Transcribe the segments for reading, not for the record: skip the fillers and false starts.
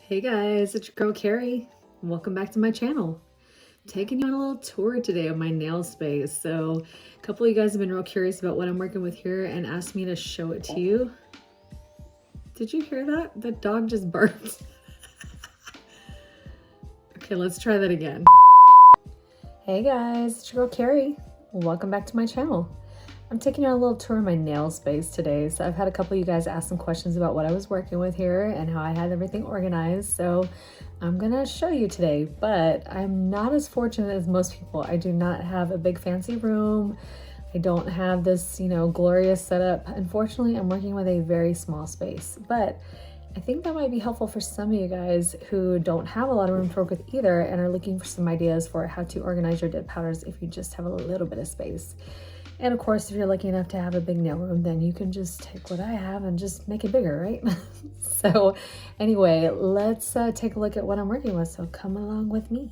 Hey guys, it's your girl Carrie. Welcome back to my channel. Taking you on a little tour today of my nail space. So a couple of you guys have been real curious about what I'm working with here and asked me to show it to you. Did you hear that? The dog just barked. Okay, let's try that again. Hey guys, it's your girl Carrie. Welcome back to my channel. I'm taking you on a little tour of my nail space today. So I've had a couple of you guys ask some questions about what I was working with here and how I had everything organized. So I'm gonna show you today, but I'm not as fortunate as most people. I do not have a big fancy room. I don't have this, glorious setup. Unfortunately, I'm working with a very small space, but I think that might be helpful for some of you guys who don't have a lot of room to work with either and are looking for some ideas for how to organize your dip powders if you just have a little bit of space. And of course, if you're lucky enough to have a big nail room, then you can just take what I have and just make it bigger, right? So anyway, let's take a look at what I'm working with. So come along with me.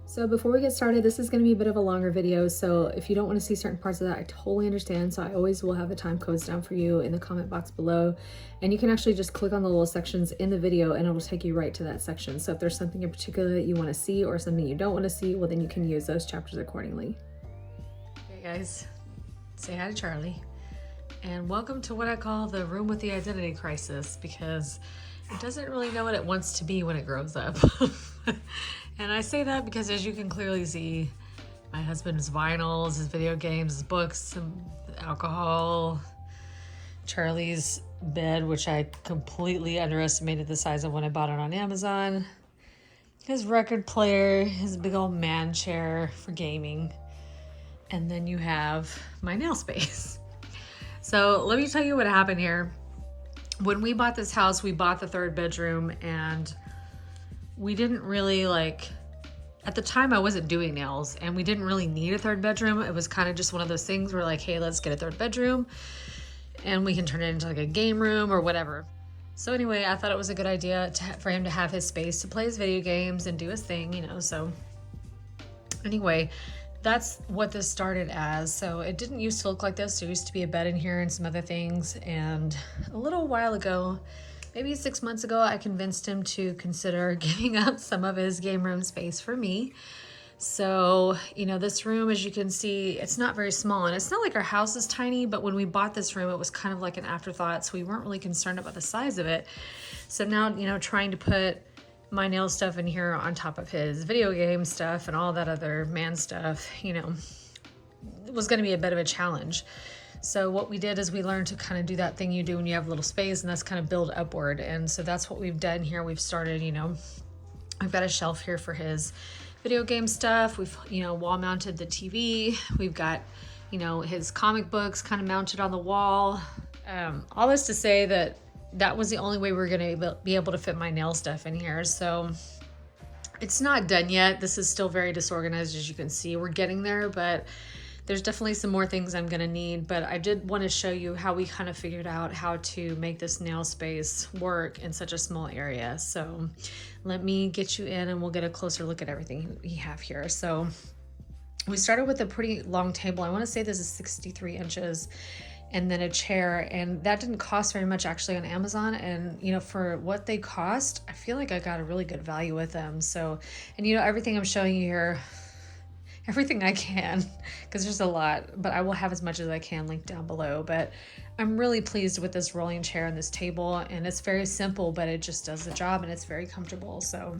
So before we get started, this is going to be a bit of a longer video, so if you don't want to see certain parts of that, I totally understand. So I always will have the time codes down for you in the comment box below, and you can actually just click on the little sections in the video and it will take you right to that section. So if there's something in particular that you want to see or something you don't want to see, well then you can use those chapters accordingly. Hey guys, say hi to Charlie, and welcome to what I call the room with the identity crisis, because it doesn't really know what it wants to be when it grows up. And I say that because, as you can clearly see, my husband's vinyls, his video games, his books, some alcohol, Charlie's bed, which I completely underestimated the size of when I bought it on Amazon, his record player, his big old man chair for gaming, and then you have my nail space. So let me tell you what happened here. When we bought this house, we bought the third bedroom, and we didn't really at the time I wasn't doing nails and we didn't really need a third bedroom. It was kind of just one of those things where hey, let's get a third bedroom and we can turn it into a game room or whatever. So anyway, I thought it was a good idea for him to have his space to play his video games and do his thing, so anyway, that's what this started as. So it didn't used to look like this. There used to be a bed in here and some other things, and a little while ago, maybe 6 months ago, I convinced him to consider giving up some of his game room space for me. So, this room, as you can see, it's not very small, and it's not like our house is tiny, but when we bought this room, it was kind of like an afterthought, so we weren't really concerned about the size of it. So now, trying to put my nail stuff in here on top of his video game stuff and all that other man stuff, it was going to be a bit of a challenge. So what we did is we learned to kind of do that thing you do when you have a little space, and that's kind of build upward. And so that's what we've done here. We've started, I've got a shelf here for his video game stuff. We've, wall mounted the TV. We've got, his comic books kind of mounted on the wall. All this to say that was the only way we were going to be able to fit my nail stuff in here. So it's not done yet. This is still very disorganized, as you can see. We're getting there, but there's definitely some more things I'm gonna need, but I did want to show you how we kind of figured out how to make this nail space work in such a small area. So let me get you in and we'll get a closer look at everything we have here. So we started with a pretty long table. I want to say this is 63 inches, and then a chair, and that didn't cost very much actually on Amazon. And for what they cost, I feel like I got a really good value with them. So, and everything I'm showing you here, everything I can, because there's a lot, but I will have as much as I can linked down below. But I'm really pleased with this rolling chair and this table, and it's very simple, but it just does the job, and it's very comfortable. So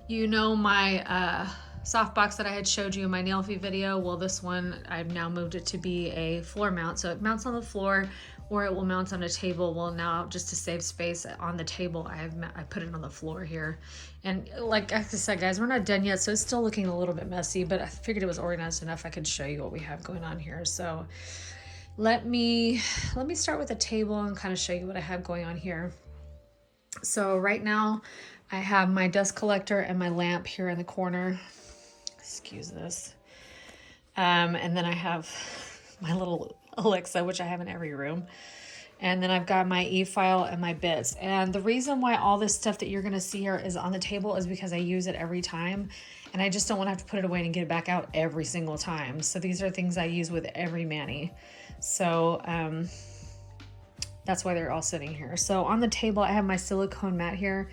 my softbox that I had showed you in my nail fee video, well, this one I've now moved it to be a floor mount, so it mounts on the floor, or it will mount on a table. Well, now, just to save space on the table, I put it on the floor here. And like I said, guys, we're not done yet, so it's still looking a little bit messy, but I figured it was organized enough I could show you what we have going on here. So let me start with the table and kind of show you what I have going on here. So right now I have my dust collector and my lamp here in the corner. Excuse this. And then I have my little Alexa, which I have in every room. And then I've got my e-file and my bits. And the reason why all this stuff that you're gonna see here is on the table is because I use it every time. And I just don't wanna have to put it away and get it back out every single time. So these are things I use with every mani. So that's why they're all sitting here. So on the table, I have my silicone mat here,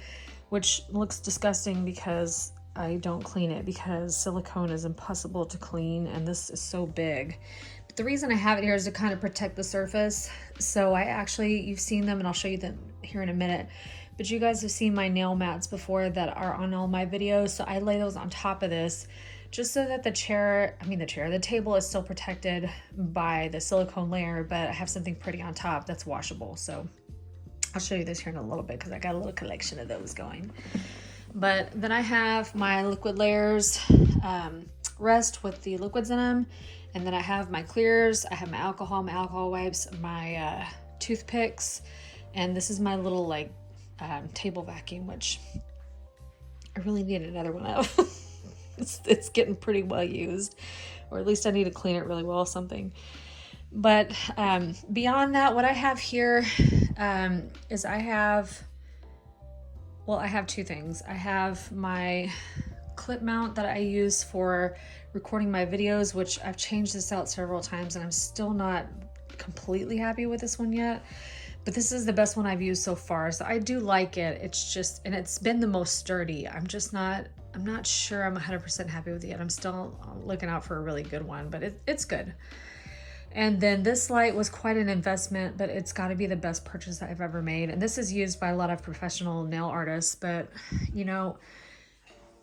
which looks disgusting because I don't clean it, because silicone is impossible to clean and this is so big. But the reason I have it here is to kind of protect the surface. So I actually, you've seen them and I'll show you them here in a minute, but you guys have seen my nail mats before that are on all my videos. So I lay those on top of this just so that the table is still protected by the silicone layer, but I have something pretty on top that's washable. So I'll show you this here in a little bit because I got a little collection of those going. But then I have my liquid layers rest with the liquids in them. And then I have my clears, I have my alcohol wipes, my toothpicks, and this is my little like table vacuum, which I really need another one of. It's getting pretty well used, or at least I need to clean it really well or something. But beyond that, what I have here is I have two things. I have my clip mount that I use for recording my videos, which I've changed this out several times and I'm still not completely happy with this one yet, but this is the best one I've used so far. So I do like it. It's just, and it's been the most sturdy. I'm not sure I'm 100% happy with it yet. I'm still looking out for a really good one, but it's good. And then this light was quite an investment, but it's got to be the best purchase I've ever made. And this is used by a lot of professional nail artists, but you know,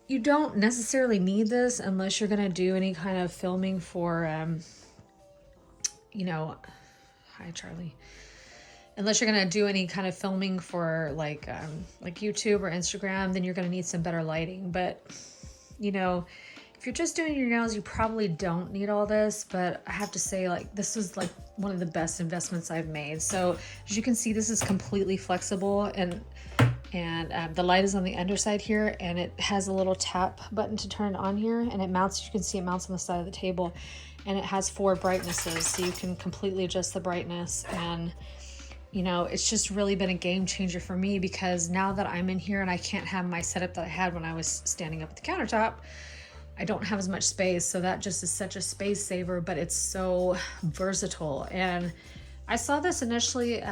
you don't necessarily need this unless you're going to do any kind of filming for, hi Charlie. Unless you're going to do any kind of filming for like YouTube or Instagram, then you're going to need some better lighting. But, you know, if you're just doing your nails, you probably don't need all this, but I have to say, like, this is like one of the best investments I've made. So as you can see, this is completely flexible, and the light is on the underside here, and it has a little tap button to turn it on here, and it mounts, you can see it mounts on the side of the table, and it has 4 brightnesses, so you can completely adjust the brightness. And you know, it's just really been a game changer for me, because now that I'm in here and I can't have my setup that I had when I was standing up at the countertop, I don't have as much space. So that just is such a space saver, but it's so versatile. And I saw this initially,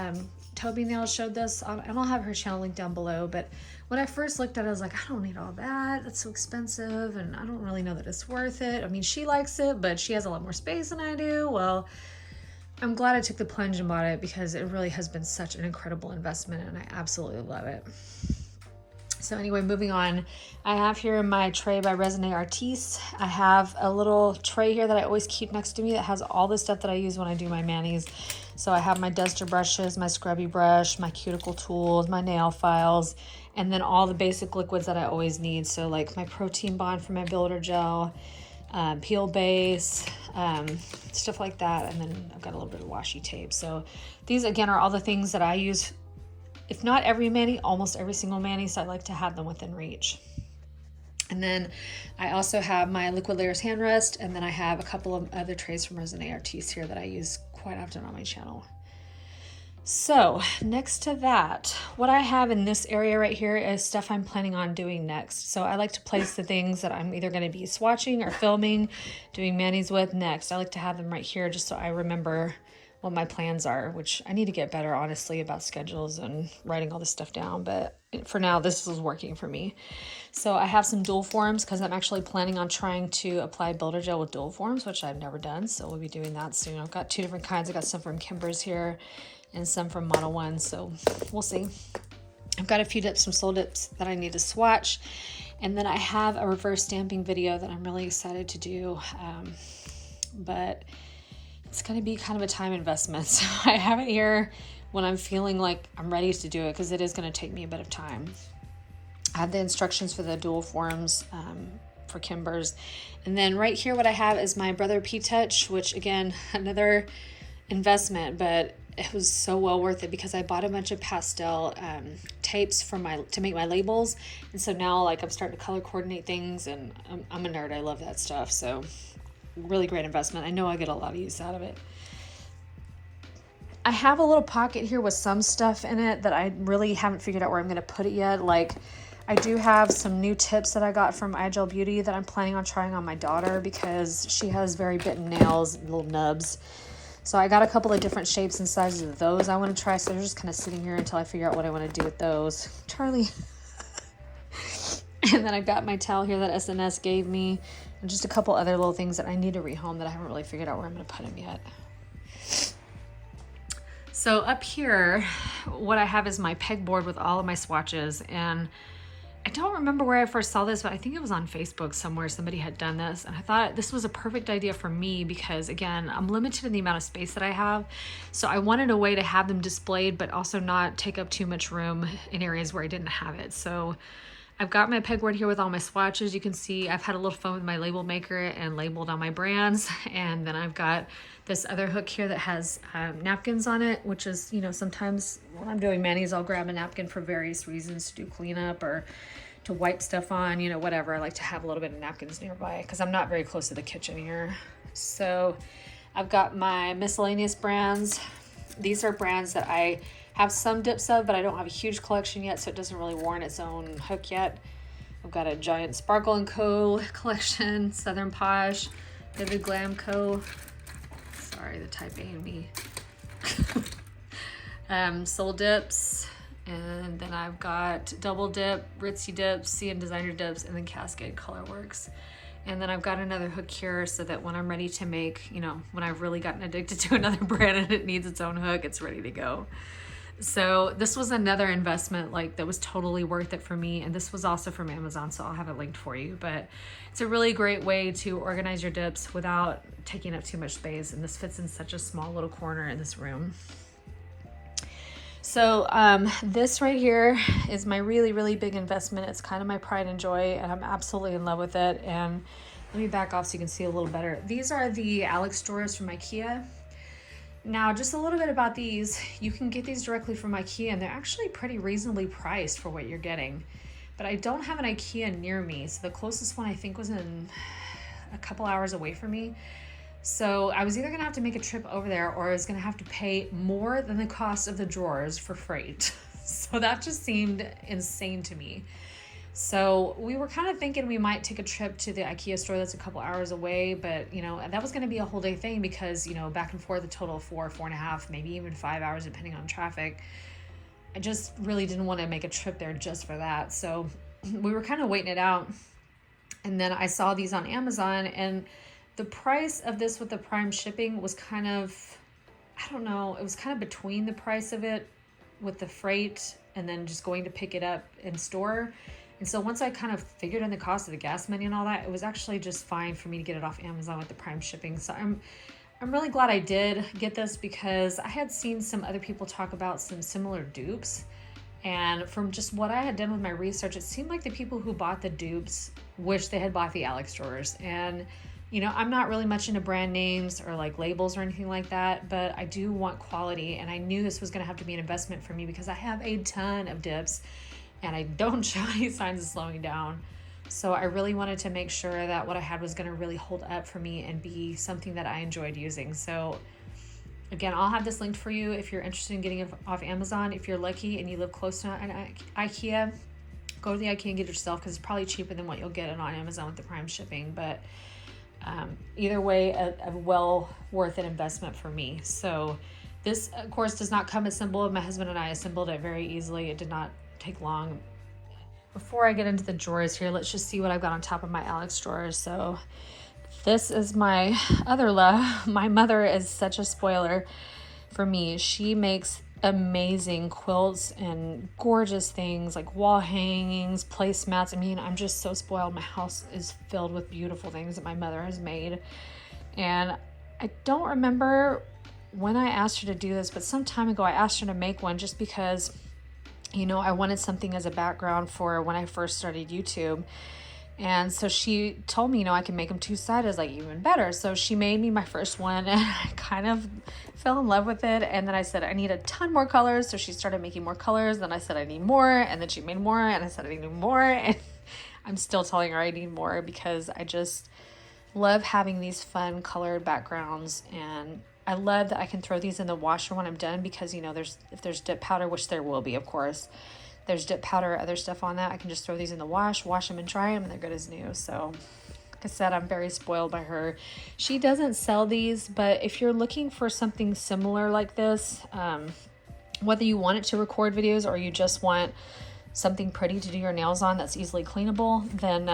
Toby Nails showed this, and I'll have her channel linked down below. But when I first looked at it, I was like, I don't need all that. That's so expensive. And I don't really know that it's worth it. I mean, she likes it, but she has a lot more space than I do. Well, I'm glad I took the plunge and bought it, because it really has been such an incredible investment and I absolutely love it. So anyway, moving on, I have here my tray by Resine Artiste. I have a little tray here that I always keep next to me that has all the stuff that I use when I do my manis. So I have my duster brushes, my scrubby brush, my cuticle tools, my nail files, and then all the basic liquids that I always need. So like my protein bond for my builder gel, peel base, stuff like that. And then I've got a little bit of washi tape. So these again are all the things that I use, if not every mani, almost every single mani. So I like to have them within reach. And then I also have my liquid layers hand rest, and then I have a couple of other trays from Resine Artiste here that I use quite often on my channel. So next to that, what I have in this area right here is stuff I'm planning on doing next. So I like to place the things that I'm either going to be swatching or filming, doing manis with next. I like to have them right here just so I remember what my plans are, which I need to get better, honestly, about schedules and writing all this stuff down. But for now, this is working for me. So I have some dual forms because I'm actually planning on trying to apply builder gel with dual forms, which I've never done. So we'll be doing that soon. I've got 2 different kinds. I got some from Kimber's here and some from Model 1. So we'll see. I've got a few dips from Soul Dips that I need to swatch. And then I have a reverse stamping video that I'm really excited to do. But it's going to be kind of a time investment. So I have it here when I'm feeling like I'm ready to do it, because it is going to take me a bit of time. I have the instructions for the dual forms for Kimber's. And then right here, what I have is my Brother P-Touch, which again, another investment, but it was so well worth it because I bought a bunch of pastel tapes for to make my labels. And so now like I'm starting to color coordinate things, and I'm a nerd. I love that stuff. So really great investment. I know I get a lot of use out of it. I have a little pocket here with some stuff in it that I really haven't figured out where I'm going to put it yet. Like, I do have some new tips that I got from iGel Beauty that I'm planning on trying on my daughter because she has very bitten nails, little nubs. So I got a couple of different shapes and sizes of those I want to try. So they're just kind of sitting here until I figure out what I want to do with those. Charlie. And then I got my towel here that SNS gave me, and just a couple other little things that I need to rehome that I haven't really figured out where I'm going to put them yet. So up here, what I have is my pegboard with all of my swatches, and I don't remember where I first saw this, but I think it was on Facebook somewhere. Somebody had done this, and I thought this was a perfect idea for me because, again, I'm limited in the amount of space that I have. So I wanted a way to have them displayed, but also not take up too much room in areas where I didn't have it. So I've got my pegboard here with all my swatches. You can see I've had a little fun with my label maker and labeled all my brands. And then I've got this other hook here that has napkins on it, which is, you know, sometimes when I'm doing manis, I'll grab a napkin for various reasons, to do cleanup or to wipe stuff on, you know, whatever. I like to have a little bit of napkins nearby because I'm not very close to the kitchen here. So I've got my miscellaneous brands. These are brands that I have some dips of, but I don't have a huge collection yet, so it doesn't really warrant its own hook yet. I've got a giant Sparkle & Co. collection, Southern Posh, Vivid Glam Co. Sorry, the type A in me. Soul Dips, and then I've got Double Dip, Ritzy Dips, CN Designer Dips, and then Cascade Colorworks. And then I've got another hook here so that when I'm ready to make, you know, when I've really gotten addicted to another brand and it needs its own hook, it's ready to go. So this was another investment like that was totally worth it for me, and this was also from Amazon, so I'll have it linked for you. But it's a really great way to organize your dips without taking up too much space, and this fits in such a small little corner in this room. So this right here is my really big investment. It's kind of my pride and joy, and I'm absolutely in love with it. And let me back off so you can see a little better. These are the Alex drawers from IKEA. Now, just a little bit about these. You can get these directly from IKEA, and they're actually pretty reasonably priced for what you're getting. But I don't have an IKEA near me, so the closest one I think was in a couple hours away from me. So I was either gonna have to make a trip over there, or I was gonna have to pay more than the cost of the drawers for freight. So that just seemed insane to me. So we were kind of thinking we might take a trip to the IKEA store that's a couple hours away, but you know, that was going to be a whole day thing because, you know, back and forth a total of 4.5, maybe even 5 hours depending on traffic. I just really didn't want to make a trip there just for that. So we were kind of waiting it out. And then I saw these on Amazon, and the price of this with the Prime shipping was kind of, I don't know, it was kind of between the price of it with the freight and then just going to pick it up in store. And so once I kind of figured in the cost of the gas money and all that, it was actually just fine for me to get it off Amazon with the Prime shipping. So I'm really glad I did get this because I had seen some other people talk about some similar dupes. And from just what I had done with my research, it seemed like the people who bought the dupes wished they had bought the Alex drawers. And, you know, I'm not really much into brand names or like labels or anything like that, but I do want quality. And I knew this was going to have to be an investment for me because I have a ton of dips and I don't show any signs of slowing down. So I really wanted to make sure that what I had was going to really hold up for me and be something that I enjoyed using. So again, I'll have this linked for you if you're interested in getting it off Amazon. If you're lucky and you live close to an IKEA, go to the IKEA and get it yourself because it's probably cheaper than what you'll get it on Amazon with the Prime shipping. But either way, a well worth it investment for me. So this, of course, does not come assembled. My husband and I assembled it very easily. It did not take long. Before I get into the drawers here, let's just see what I've got on top of my Alex drawers. So this is my other love. My mother is such a spoiler for me. She makes amazing quilts and gorgeous things like wall hangings, placemats. I mean, I'm just so spoiled. My house is filled with beautiful things that my mother has made. And I don't remember when I asked her to do this, but some time ago I asked her to make one just because, you know, I wanted something as a background for when I first started YouTube. And so she told me, you know, I can make them two-sided, like even better. So she made me my first one and I kind of fell in love with it. And then I said, I need a ton more colors. So she started making more colors. Then I said, I need more. And then she made more. And I said, I need more. And I'm still telling her I need more because I just love having these fun colored backgrounds. And I love that I can throw these in the washer when I'm done because, you know, if there's dip powder, which there will be, of course, there's dip powder, other stuff on that. I can just throw these in the wash them and dry them, and they're good as new. So like I said, I'm very spoiled by her. She doesn't sell these, but if you're looking for something similar like this, whether you want it to record videos or you just want something pretty to do your nails on that's easily cleanable, then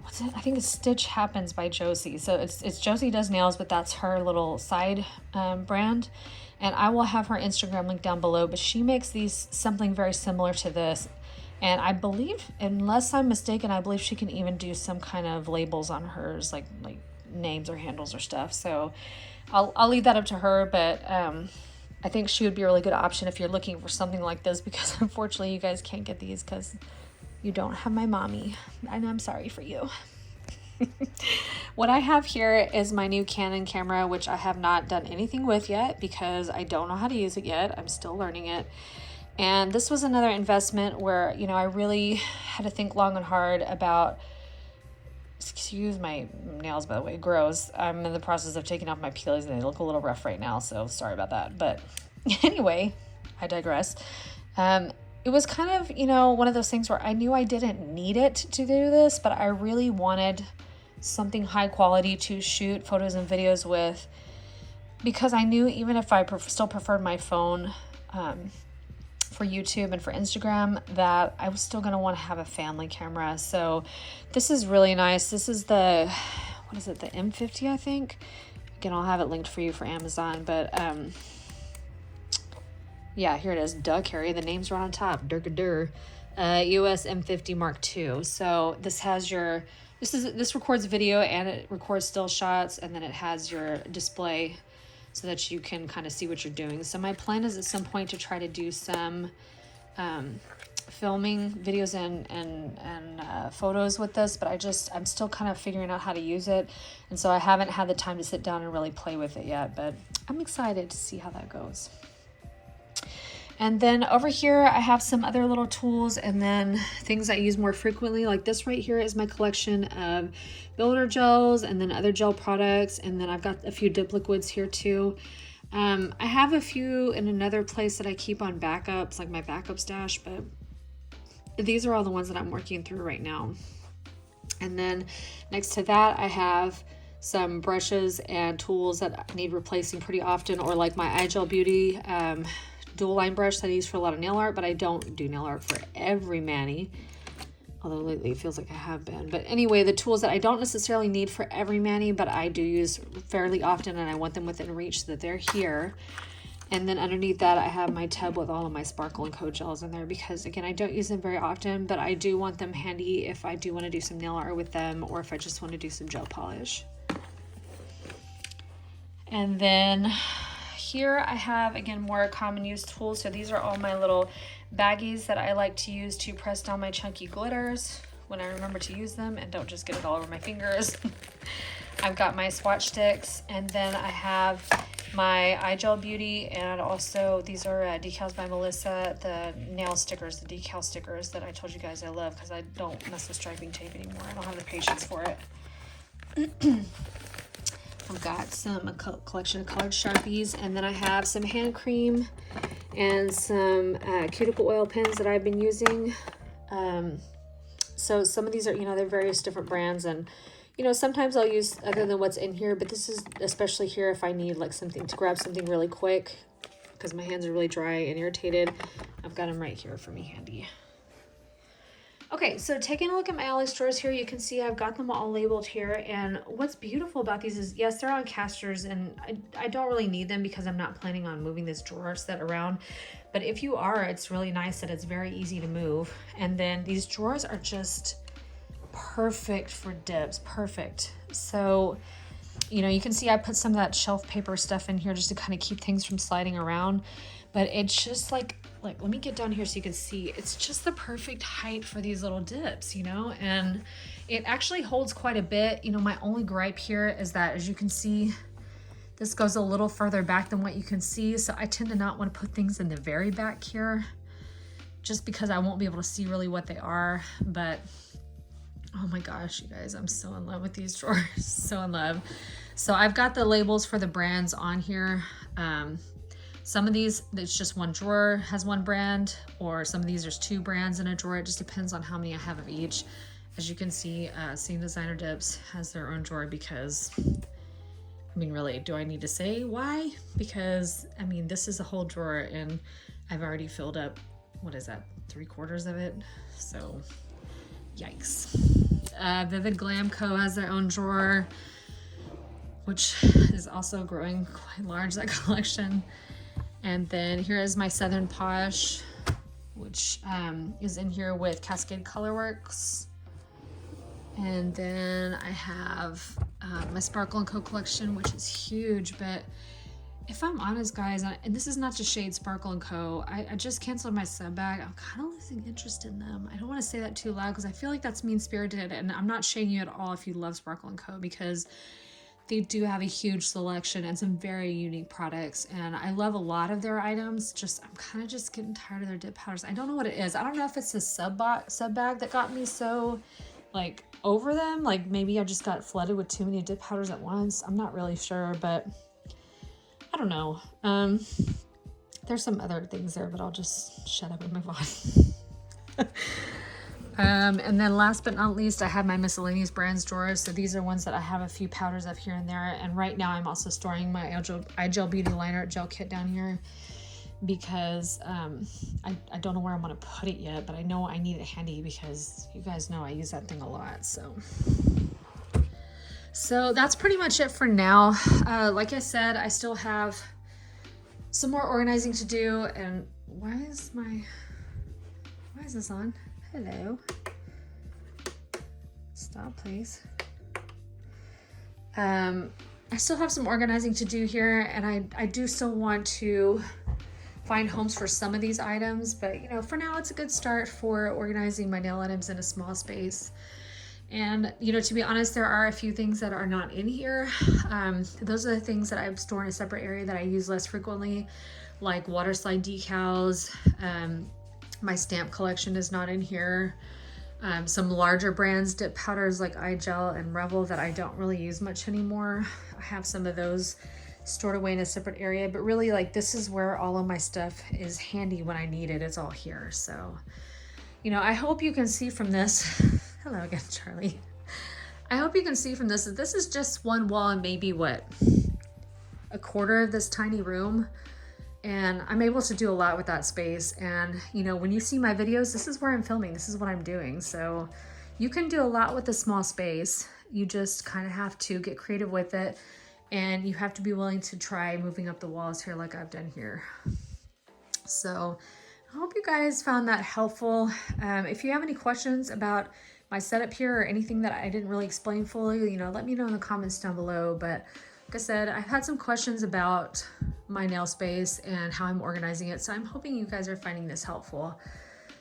what's it? I think it's Stitch Happens by Josie. So it's Josie Does Nails, but that's her little side brand. And I will have her Instagram link down below, but she makes these something very similar to this. And I believe, unless I'm mistaken, I believe she can even do some kind of labels on hers, like names or handles or stuff. So I'll leave that up to her, but I think she would be a really good option if you're looking for something like this, because unfortunately you guys can't get these because you don't have my mommy, and I'm sorry for you. What I have here is my new Canon camera, which I have not done anything with yet because I don't know how to use it yet. I'm still learning it. And this was another investment where, you know, I really had to think long and hard about, excuse my nails, by the way, gross. I'm in the process of taking off my peelies and they look a little rough right now, so sorry about that. But anyway, I digress. It was kind of, you know, one of those things where I knew I didn't need it to do this, but I really wanted something high quality to shoot photos and videos with, because I knew even if I still preferred my phone for YouTube and for Instagram, that I was still going to want to have a family camera. So this is really nice. This is the, what is it, the M50, I think. Again, I'll have it linked for you for Amazon, but yeah, here it is. Duh, Carrie. The name's right on top. Durkadur. US M50 Mark II. So this has your, this records video and it records still shots, and then it has your display so that you can kind of see what you're doing. So my plan is at some point to try to do some filming videos and photos with this, but I'm still kind of figuring out how to use it. And so I haven't had the time to sit down and really play with it yet, but I'm excited to see how that goes. And then over here, I have some other little tools and then things I use more frequently. Like this right here is my collection of builder gels and then other gel products. And then I've got a few dip liquids here too. I have a few in another place that I keep on backups, like my backup stash, but these are all the ones that I'm working through right now. And then next to that, I have some brushes and tools that I need replacing pretty often, or like my iGel Beauty dual line brush that I use for a lot of nail art, but I don't do nail art for every mani, although lately it feels like I have been. But anyway, the tools that I don't necessarily need for every mani, but I do use fairly often, and I want them within reach so that they're here. And then underneath that, I have my tub with all of my Sparkle and Co gels in there because, again, I don't use them very often, but I do want them handy if I do want to do some nail art with them, or if I just want to do some gel polish. And then here I have, again, more common use tools. So these are all my little baggies that I like to use to press down my chunky glitters when I remember to use them and don't just get it all over my fingers. I've got my swatch sticks, and then I have my iGel Beauty, and also these are decals by Melissa, the nail stickers, the decal stickers that I told you guys I love because I don't mess with striping tape anymore. I don't have the patience for it. I've got a collection of colored Sharpies, and then I have some hand cream and some cuticle oil pens that I've been using. So some of these are, you know, they're various different brands, and, you know, sometimes I'll use other than what's in here, but this is especially here if I need like something to grab something really quick because my hands are really dry and irritated. I've got them right here for me handy. Okay, so taking a look at my Alex drawers here, you can see I've got them all labeled here, and what's beautiful about these is, yes, they're on casters, and I don't really need them because I'm not planning on moving this drawer set around, but if you are, it's really nice that it's very easy to move. And then these drawers are just perfect for dips, perfect. So, you know, you can see I put some of that shelf paper stuff in here just to kind of keep things from sliding around, but it's just like let me get down here so you can see, it's just the perfect height for these little dips, you know, and it actually holds quite a bit. You know, my only gripe here is that, as you can see, this goes a little further back than what you can see, so I tend to not want to put things in the very back here just because I won't be able to see really what they are. But Oh my gosh, you guys, I'm so in love with these drawers. So in love. So I've got the labels for the brands on here. Some of these, it's just one drawer has one brand, or some of these there's two brands in a drawer. It just depends on how many I have of each. As you can see, Seeing Designer Dips has their own drawer because, I mean, really, do I need to say why? Because, I mean, this is a whole drawer and I've already filled up, what is that, 3/4 of it? So, yikes. Vivid Glam Co. has their own drawer, which is also growing quite large, that collection. And then here is my Southern Posh, which is in here with Cascade Colorworks. And then I have my Sparkle & Co. collection, which is huge. But if I'm honest, guys, and this is not to shade Sparkle & Co., I just canceled my sub bag. I'm kind of losing interest in them. I don't want to say that too loud because I feel like that's mean-spirited. And I'm not shading you at all if you love Sparkle & Co. because they do have a huge selection and some very unique products. And I love a lot of their items. Just, I'm kind of just getting tired of their dip powders. I don't know what it is. I don't know if it's the sub bag that got me so, like, over them. Like, maybe I just got flooded with too many dip powders at once. I'm not really sure, but I don't know. There's some other things there, but I'll just shut up and move on. And then last but not least, I have my miscellaneous brands drawers. So these are ones that I have a few powders up here and there. And right now I'm also storing my iGel Beauty Liner Gel Kit down here because I don't know where I'm going to put it yet, but I know I need it handy because you guys know I use that thing a lot. So that's pretty much it for now. Like I said, I still have some more organizing to do. And why is this on? Hello. Stop, please. I still have some organizing to do here, and I do still want to find homes for some of these items, but you know, for now it's a good start for organizing my nail items in a small space. And you know, to be honest, there are a few things that are not in here. Those are the things that I store in a separate area that I use less frequently, like water slide decals. My stamp collection is not in here. Some larger brands dip powders like iGel and Revel that I don't really use much anymore. I have some of those stored away in a separate area, but really, like, this is where all of my stuff is handy when I need it. It's all here. So, you know, I hope you can see from this. Hello again, Charlie. I hope you can see from this that this is just one wall and maybe what, 1/4 of this tiny room. And I'm able to do a lot with that space. And you know, when you see my videos, this is where I'm filming, this is what I'm doing. So you can do a lot with a small space. You just kind of have to get creative with it, and you have to be willing to try moving up the walls here like I've done here. So I hope you guys found that helpful. If you have any questions about my setup here or anything that I didn't really explain fully, you know, let me know in the comments down below. But like I said, I've had some questions about my nail space and how I'm organizing it, so I'm hoping you guys are finding this helpful.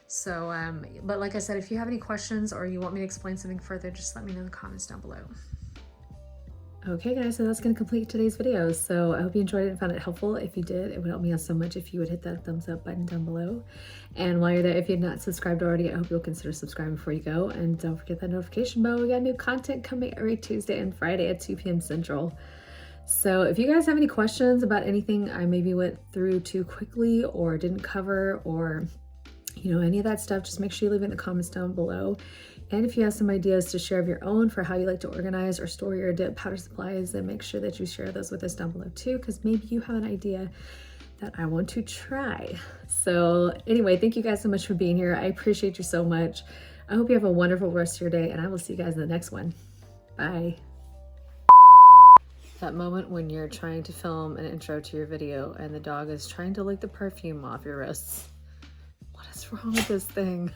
So, but like I said, if you have any questions or you want me to explain something further, just let me know in the comments down below. Okay guys, so that's going to complete today's video. So I hope you enjoyed it and found it helpful. If you did, it would help me out so much if you would hit that thumbs up button down below. And while you're there, if you're not subscribed already, I hope you'll consider subscribing before you go. And don't forget that notification bell. We got new content coming every Tuesday and Friday at 2 p.m. Central. So if you guys have any questions about anything I maybe went through too quickly or didn't cover, or you know, any of that stuff, just make sure you leave it in the comments down below. And if you have some ideas to share of your own for how you like to organize or store your dip powder supplies, then make sure that you share those with us down below too, because maybe you have an idea that I want to try. So anyway, thank you guys so much for being here. I appreciate you so much. I hope you have a wonderful rest of your day, and I will see you guys in the next one. Bye. That moment when you're trying to film an intro to your video and the dog is trying to lick the perfume off your wrists. What is wrong with this thing?